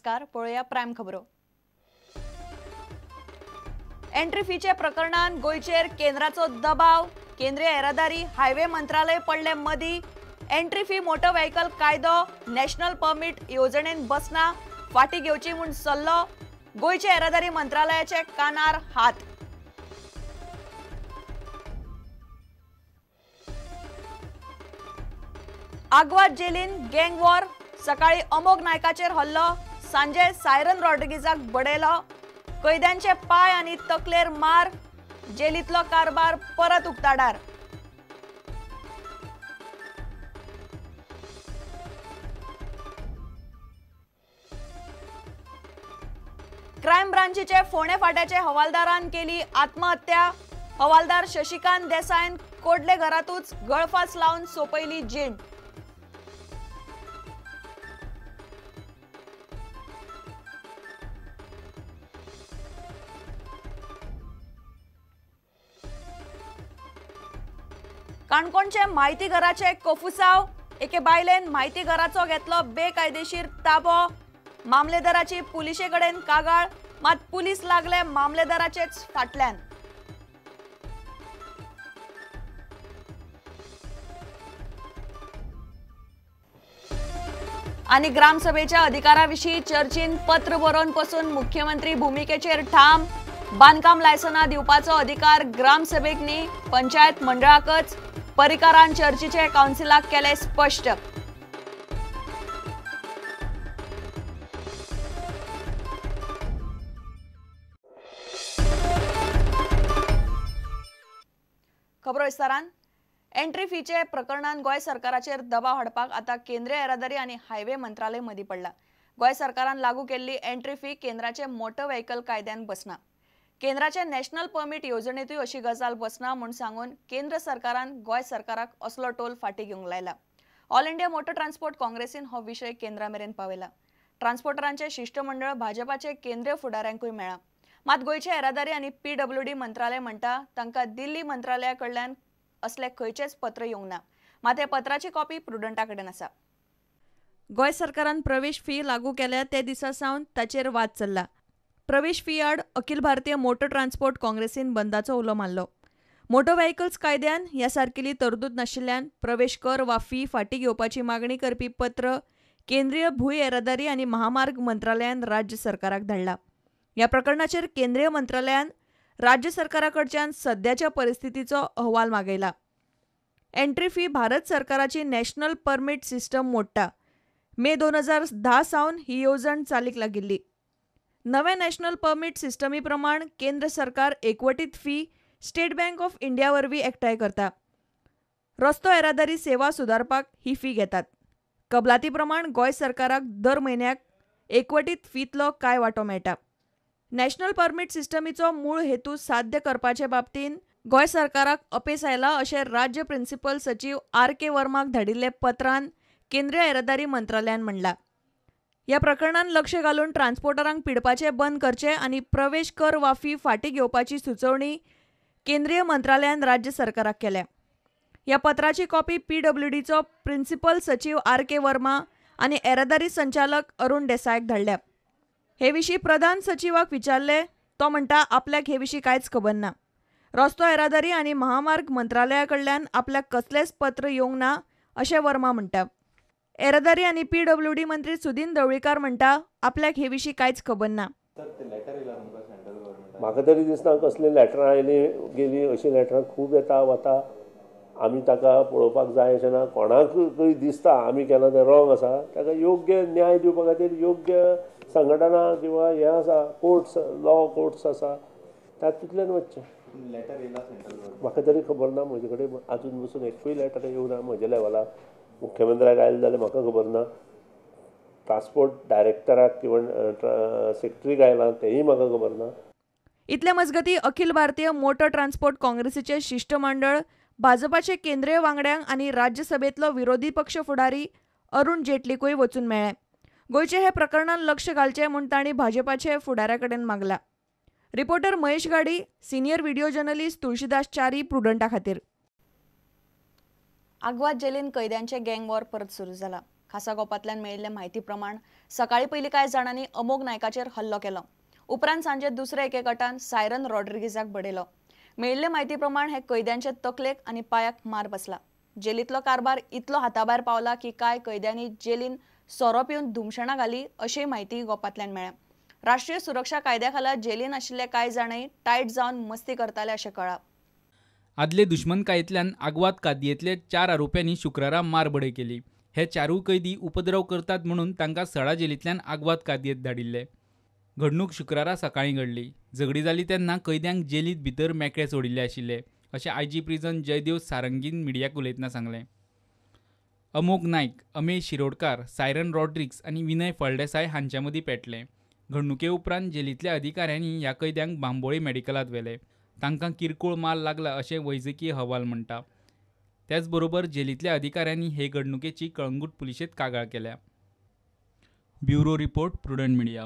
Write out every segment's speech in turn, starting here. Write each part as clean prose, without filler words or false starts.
नमस्कार, पळोवया प्रायम खबरो। एंट्री फीचे प्रकरणान गोयचेर केंद्राचो दबाव। केंद्रीय येरादारी हायवे मंत्रालय पडले मदी। एंट्री फी मोटर व्हेकल कायदो नॅशनल परमिट येवजणेन बसना, फाटी घेवची म्हूण सल्लो। गोयचे येरादारी मंत्रालयाचे कानार हात। आग्वाद जेलीन गँग वॉर। सकाळी अमोग नायकाचेर हल्लो, सांजे सायरन रॉड्रिगीजाक बडयलो। कैद्यांचे पाय आनी तकलेर मार। जेलींतलो कारबार परत उक्ताडार। क्रायम ब्रांचीचे फोंडे फाट्याचे हवालदारान केली आत्महत्या। हवालदार शशिकांत देसायन कोडले घरातूच गळफास लावन सोपयली जीण। काणकोणचे म्हायती घराचे कोफुसांव। एके बायलेन म्हायती घराचो घेतलो बेकायदेशीर ताबो। मामलेदाराची पुलिशे कडेन कागाळ, मात पुलीस लागले मामलेदाराचेच फाटल्यान। आनी ग्रामसभेच्या अधिकाराविशीं चर्चीन पत्र बरोवन पासून मुख्यमंत्री भूमिकेचेर ठाम। बांदकाम लायसना दिवपाचो अधिकार ग्रामसभेक न्ही, पंचायत मंडळाकच। परिकारान चर्चीचे कावन्सिलाक केले स्पष्ट। खबरो विस्तारान। एंट्री फीचे प्रकरणान गोय सरकाराचेर दबाव हाडपाक आता केंद्रीय येरादारी आनी हायवे मंत्रालय मदीं पडला। गोय सरकारान लागू केल्ली एंट्री फी केंद्राचे मोटर व्हेकल कायद्यान बसना। केंद्राचे नॅशनल परमिट येवजणेतूय अशी गजाल बसना म्हूण सांगून केंद्र सरकारान गोय सरकाराक असलो टोल फाटी घेवंक लायला। ऑल इंडिया मोटर ट्रान्सपोर्ट काँग्रेसीन हो विशय केंद्रा मेरेन पावयला। ट्रान्सपोर्टरांचे शिष्टमंडळ भाजपाचे केंद्रीय फुडाऱ्यांकूय मेळ्ळा। मात गोयचे येरादारी आनी PWD मंत्रालय म्हणटा तांकां दिल्ली मंत्रालया कडल्यान असले खंयचेच पत्र येवंक ना, मात हे पत्राची कॉपी प्रुडंटा कडेन आसा। गोय सरकारान प्रवेश फी लागू केल्या ते दिसा सावन ताचेर वाद चल्ला। प्रवेश फी आड अखिल भारतीय मोटर ट्रान्सपोर्ट काँग्रेसीन बंदाचो उलो मारलो। मोटर व्हेकल्स कायद्यान ह्या सारकेली तरतूद नाशिल्ल्यान प्रवेश कर वा फी फाटी घेवपाची मागणी करपी पत्र केंद्रीय भूंय येरादारी आनी महामार्ग मंत्रालयान राज्य सरकाराक धाडला। ह्या प्रकरणाचेर केंद्रीय मंत्रालयान राज्य सरकाराकडच्यान सध्याच्या परिस्थितीचो अहवाल मागयला। एंट्री फी भारत सरकाराची नॅशनल परमिट सिस्टम मोडटा। मे 2010 सावन ही येवजण चालीक लागिल्ली। नवे नॅशनल परमिट सिस्टमी प्रमाण केंद्र सरकार एकवटीत fee state bank of India वरवीं एकठांय करता। रस्तो येरादारी सेवा सुदारपाक ही फी घेतात। कबलाती प्रमाण गोय सरकाराक दर म्हयन्याक एकवटीत फीतलो कांय वांटो मेळटा। नॅशनल परमिट सिस्टमीचो मूळ हेतू साध्य करपाचे बाबतींत गोय सरकाराक अपेस आयला अशें राज्य प्रिन्सिपल सचीव RK वर्माक धाडिल्ले पत्रान केंद्रीय येरादारी मंत्रालयान म्हणला। ह्या प्रकरणान लक्ष घालून ट्रान्सपोर्टरांक पिडपाचे बंद करचे आनी प्रवेश कर वा फी फाटी घेवपाची सुचोवणी केंद्रीय मंत्रालयान राज्य सरकाराक केल्या। ह्या पत्राची कॉपी PWDचो प्रिन्सिपल सचीव RK वर्मा आनी येरादारी संचालक अरुण देसायक धाडल्या। हे विशीं प्रधान सचिवाक विचारले, तो म्हणटा आपल्याक हे विशीं कांयच खबर ना। रस्तो येरादारी आनी महामार्ग मंत्रालया कडल्यान आपल्याक कसलेच पत्र येवंक ना अशें वर्मा म्हणटा। येरादारी आनी PWD मंत्री सुदीन ढवळीकार म्हणटा आपल्याक हे विशीं कांयच खबर ना। म्हाका तरी दिसना कसली लेटरां आयली गेली, अशी लेटरां खूब येता वता। आमी ताका पळोवपाक जाय अशें ना। कोणाकूय दिसता आमी केलां तें रॉंग आसा, ताका योग्य न्याय दिवपा खातीर योग्य संघटना किंवा हे आसा, कोर्ट्स लॉ कोर्ट्स आसा, तातूंतल्यान वचचें। म्हाका तरी खबर ना, म्हजे कडेन आजून पसून एकूय लेटर येवंक ना म्हज्या लेवलार। मुख्यमंत्र्याक आयलें जाल्यार म्हाका खबर ना। ट्रान्सपोर्ट डायरेक्टराक किंवा सेक्रेटरीक आयलां तेंय म्हाका खबर ना। इतले मजगती अखिल भारतीय मोटर ट्रान्सपोर्ट काँग्रेसीचे शिष्टमंडळ भाजपाचे केंद्रीय वांगड्यांक आनी राज्यसभेतलो विरोधी पक्ष फुडारी अरुण जेटलीकूय वचून मेळ्ळे। गोयचे हे प्रकरणान लक्ष घालचें म्हूण तांणी भाजपाचे फुडाऱ्या कडेन मागला। Reporter Mahesh Gadi, senior video journalist Tulshidas Chari, प्रुडंटा खातीर। आग्वाद जेलीन कैद्यांचे गँग वॉर परत सुरू जाला। खासा गोपांतल्यान मेळिल्ले म्हायती प्रमाण सकाळी पयलीं कांय जाणांनी अमोग नायकाचेर हल्लो केलो. उपरांत सांजे दुसरे एके गटान सायरन रॉड्रिगीजाक बडयलो. मेळिल्ले म्हायती प्रमाण हे कैद्यांचे तकलेक आनी पांयाक मार बसला. जेलींतलो कारभार इतलो हाताभायर पावला की कांय कैद्यांनी जेलीन सोरो पिवन धुमशणां घाली अशी म्हायती गोपांतल्यान मेळ्ळ्या. राष्ट्रीय सुरक्षा कायद्या खाला जेलीन आशिल्ले कांय जाणय टायट जावन मस्ती करताले अशें कळ्ळां. आदले दुश्मनकायेंतल्यान आग्वाद कादयेंतले 4 आरोप्यांनी शुक्रारा मारबडय केली. हे 4 कैदी उपद्रव करतात म्हणून तांकां सडा जेलींतल्यान आग्वाद कादयेंत धाडिल्ले. घडणूक शुक्रारा सकाळीं घडली. झगडी जाली तेन्ना कैद्यांक जेलींत भितर मेकळे सोडिल्ले आशिल्ले अशें आयजी प्रिझन जयदेव सारंगीन मिडियाक उलयतना सांगलें. अमोग नायक, अमेश शिरोडकार, सायरन रॉड्रिग्स आनी विनय फळदेसाय हांचे मदीं पेटले. घडणुके उपरांत जेलींतल्या अधिकाऱ्यांनी ह्या कैद्यांक बांबोळी मेडिकलांत व्हेले. तांकां किरकोळ माल लागला अशें वैजकी अहवाल म्हणटा. त्याच बरोबर जेलींतल्या अधिकाऱ्यांनी हे घडणुकेची कळंगूट पुलिशेंत कागाळ केल्या. Bureau report, prudent media.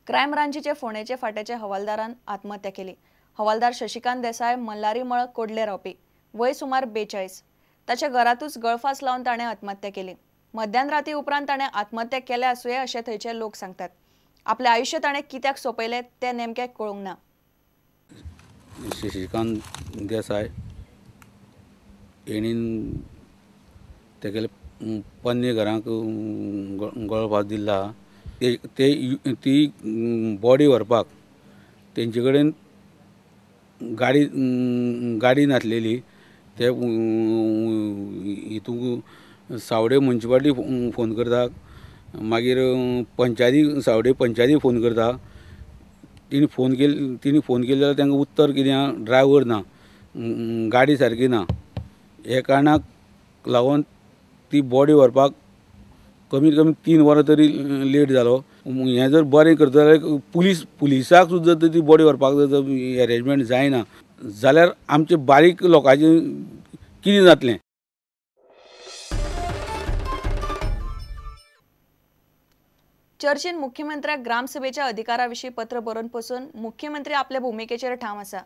Crime ब्रांचीचे फोंडेचे फाटेचे हवालदारान आत्महत्या केली. हवालदार शशिकांत देसाय मल्लारीमळ कोडले रावपी, वय सुमार 42. ताच्या घरातूच गळफास लावन ताणें आत्महत्या केली. मध्यानराती उपरांत ताणें आत्महत्या केल्या आसुये अशें थंयचे लोक सांगतात. आपलें आयुश्य ताणें कित्याक सोंपयलें तें नेमकें कळूंक ना. शशिकांत देसाय हेणीन तेगेले पन्ने घरांक गळफास दिल्ला. ती बॉडी व्हरपाक तेंचे कडेन गाडी नासलेली. ते हितूंक सावडे मुन्सिपाल्टी फोन करता, मागीर सावडे पंचायती फोन करता. तिणी फोन केली जाल्यार तांकां उत्तर कितें ड्रायव्हर ना, गाडी सारकी ना. हे कारणाक लागून ती बॉडी व्हरपाक कमीत कमी 3 वरां तरी लेट जालो. हें जर बरें करता जाल्यार पुलिसाक सुद्दां जर ती बॉडी व्हरपाक जर अरेंजमेंट जायना जाल्यार आमचे बारीक लोकांचें कितें जातलें. चर्चीन मुख्यमंत्र्याक ग्रामसभेच्या अधिकाराविशीं पत्र बरोवन पासून मुख्यमंत्री आपले भुमिकेचेर ठाम आसा.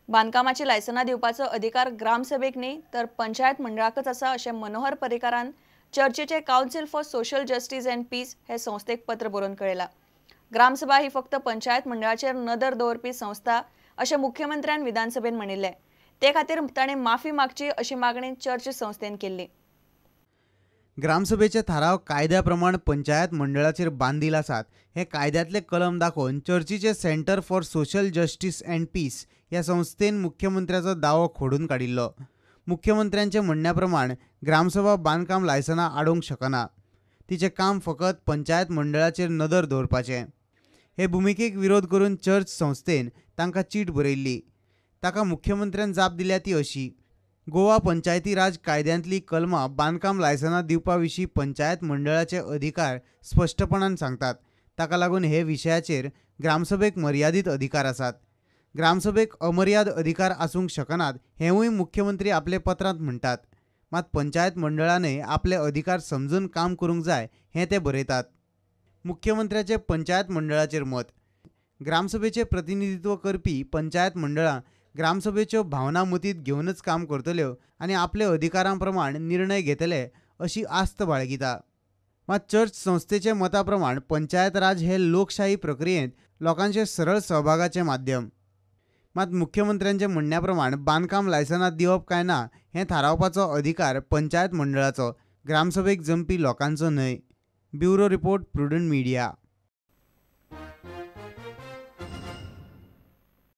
बांदकामाची लायसनां दिवपाचो अधिकार ग्रामसभेक न्ही तर पंचायत मंडळाकच आसा अशें मनोहर पर्रीकारान चर्चीचे council for social justice and peace हे संस्थेक पत्र बरोवन कळयला. ग्रामसभा ही फक्त पंचायत मंडळाचेर नदर दवरपी संस्था अशें मुख्यमंत्र्यान विधानसभेत म्हणिल्लें. ते खातीर ताणें माफी मागची अशी मागणी चर्च संस्थेन केल्ली. ग्रामसभेचे थाराव कायद्या प्रमाण पंचायत मंडळाचेर बांदील आसात हे कायद्यातले कलम दाखोवन चर्चीचे centre for social justice and peace ह्या संस्थेन मुख्यमंत्र्याचो दावो खोडून काडिल्लो. मुख्यमंत्र्यांचे म्हणण्या प्रमाण ग्रामसभा बांदकाम लायसनां आडोवंक शकना. तिचें काम फकत पंचायत मंडळाचेर नदर दवरपाचें. हे भुमिकेक विरोध करून चर्च संस्थेन तांकां चीट बरयल्ली. ताका मुख्यमंत्र्यान जाप दिल्या ती अशी: गोवा पंचायती राज कायद्यांतली कलमां बांदकाम लायसनां दिवपा विशीं पंचायत मंडळाचे अधिकार स्पश्टपणान सांगतात. ताका लागून हे विशयाचेर ग्रामसभेक मर्यादीत अधिकार आसात. ग्रामसभेक अमर्याद अधिकार आसूंक शकनात हेंवूय मुख्यमंत्री आपले पत्रांत म्हणटात. मात पंचायत मंडळानय आपले अधिकार समजून काम करूंक जाय हें ते बरयतात. मुख्यमंत्र्याचे पंचायत मंडळाचेर मत: ग्रामसभेचे प्रतिनिधित्व करपी पंचायत मंडळां ग्रामसभेच्यो भावना मतींत घेवनच काम करतल्यो आनी आपले अधिकारां प्रमाण निर्णय घेतले अशी आस्त बाळगिता. मात चर्च संस्थेचे मता प्रमाण पंचायत राज हे लोकशाही प्रक्रियेंत लोकांचे सरळ सहभागाचें माध्यम. मात मुख्यमंत्र्यांचे म्हणण्या प्रमाण बांदकाम लायसनां दिवप काय ना हें थारावपाचो अधिकार पंचायत मंडळाचो, ग्रामसभेक जमपी लोकांचो न्हय. Bureau report, prudent media.